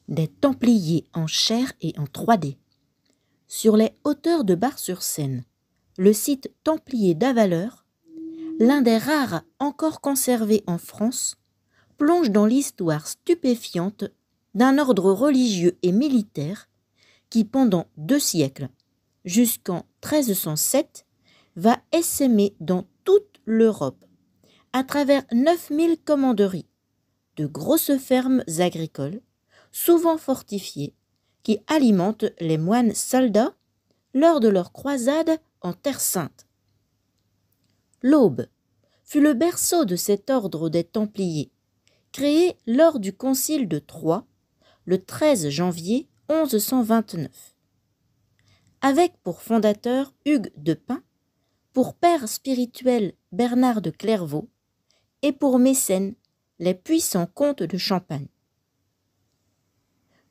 des Templiers en chair et en 3D. Sur les hauteurs de Bar-sur-Seine, le site Templiers d'Avaleur, l'un des rares encore conservés en France, plonge dans l'histoire stupéfiante d'un ordre religieux et militaire qui, pendant 2 siècles, jusqu'en 1307, va essaimer dans toute l'Europe, à travers 9000 commanderies, de grosses fermes agricoles, souvent fortifiées, qui alimentent les moines soldats lors de leurs croisades en Terre Sainte. L'Aube fut le berceau de cet ordre des Templiers, créé lors du concile de Troyes, le 13 janvier 1129. Avec pour fondateur Hugues de Pint, pour père spirituel Bernard de Clairvaux et pour mécènes les puissants comtes de Champagne.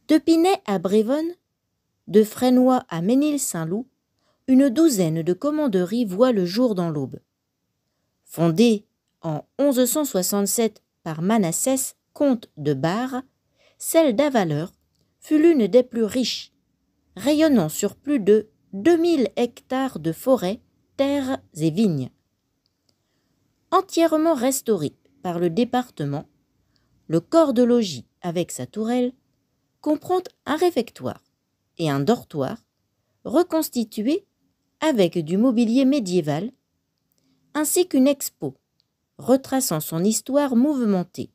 De Pinay à Brévonne, de Fresnoy à Ménil-Saint-Loup, une douzaine de commanderies voient le jour dans l'Aube. Fondée en 1167 par Manassès, comte de Bar, celle d'Avaleur fut l'une des plus riches, rayonnant sur plus de 2000 hectares de forêts, terres et vignes. Entièrement restauré par le département, le corps de logis avec sa tourelle comprend un réfectoire et un dortoir reconstitués avec du mobilier médiéval, ainsi qu'une expo retraçant son histoire mouvementée.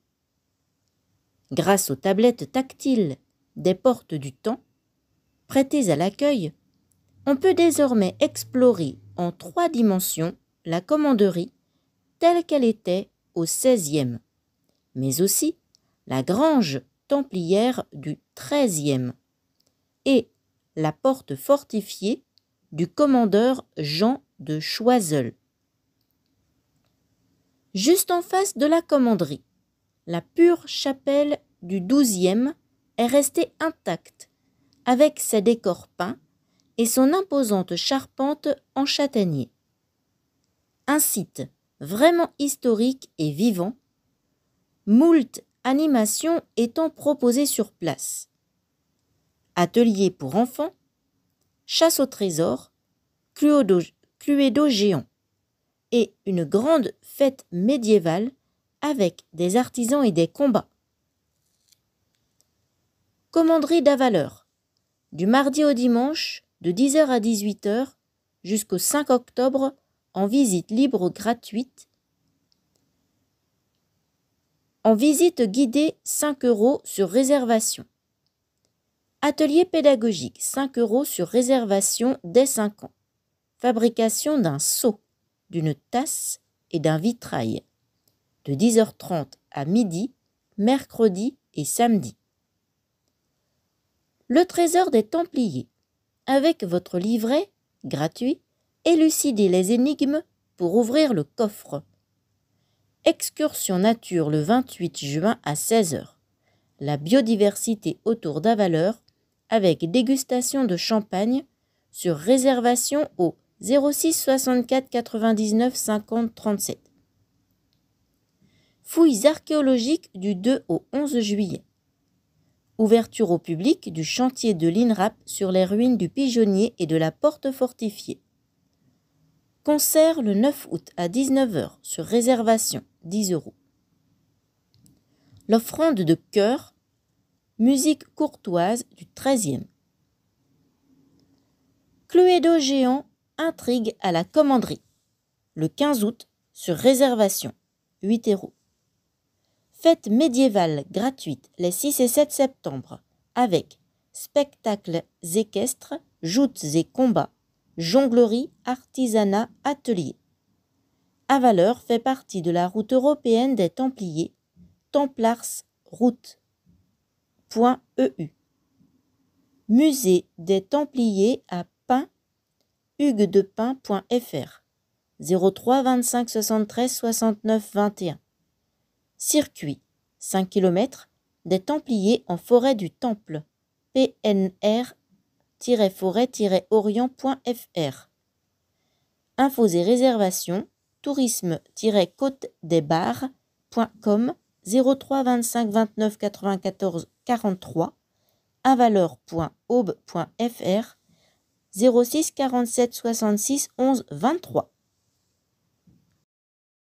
Grâce aux tablettes tactiles des portes du temps, prêtées à l'accueil, on peut désormais explorer en 3 dimensions la commanderie telle qu'elle était au XVIe, mais aussi la grange templière du XIIIe et la porte fortifiée du commandeur Jean de Choiseul. Juste en face de la commanderie, la pure chapelle du XIIe est restée intacte, avec ses décors peints et son imposante charpente en châtaignier. Un site vraiment historique et vivant, moult animations étant proposées sur place. Ateliers pour enfants, chasse au trésor, cluedo géant et une grande fête médiévale avec des artisans et des combats. Commanderie d'Avaleur, du mardi au dimanche, de 10h à 18h jusqu'au 5 octobre, en visite libre ou gratuite. En visite guidée, 5 € sur réservation. Atelier pédagogique, 5 € sur réservation dès 5 ans. Fabrication d'un seau, d'une tasse et d'un vitrail. De 10h30 à midi, mercredi et samedi. Le trésor des Templiers, avec votre livret, gratuit, élucidez les énigmes pour ouvrir le coffre. Excursion nature le 28 juin à 16h. La biodiversité autour d'Avaleur, avec dégustation de champagne, sur réservation au 06 64 99 50 37. Fouilles archéologiques du 2 au 11 juillet. Ouverture au public du chantier de l'INRAP sur les ruines du Pigeonnier et de la Porte Fortifiée. Concert le 9 août à 19h sur réservation, 10 €. L'offrande de chœur, musique courtoise du XIIIe. Cluedo géant, intrigue à la commanderie, le 15 août sur réservation, 8 €. Fête médiévale gratuite les 6 et 7 septembre avec spectacles équestres, joutes et combats, jonglerie, artisanat, atelier. Avaleur fait partie de la route européenne des Templiers, templarsroute.eu. Musée des Templiers à Pint, huguesdepint.fr 03 25 73 69 21. Circuit 5 km des Templiers en forêt du Temple, pnr-forêt-orient.fr. Infos et réservations, tourisme-côte-des-Bars.com 03 25 29 94 43 avaleur.aube.fr 06 47 66 11 23.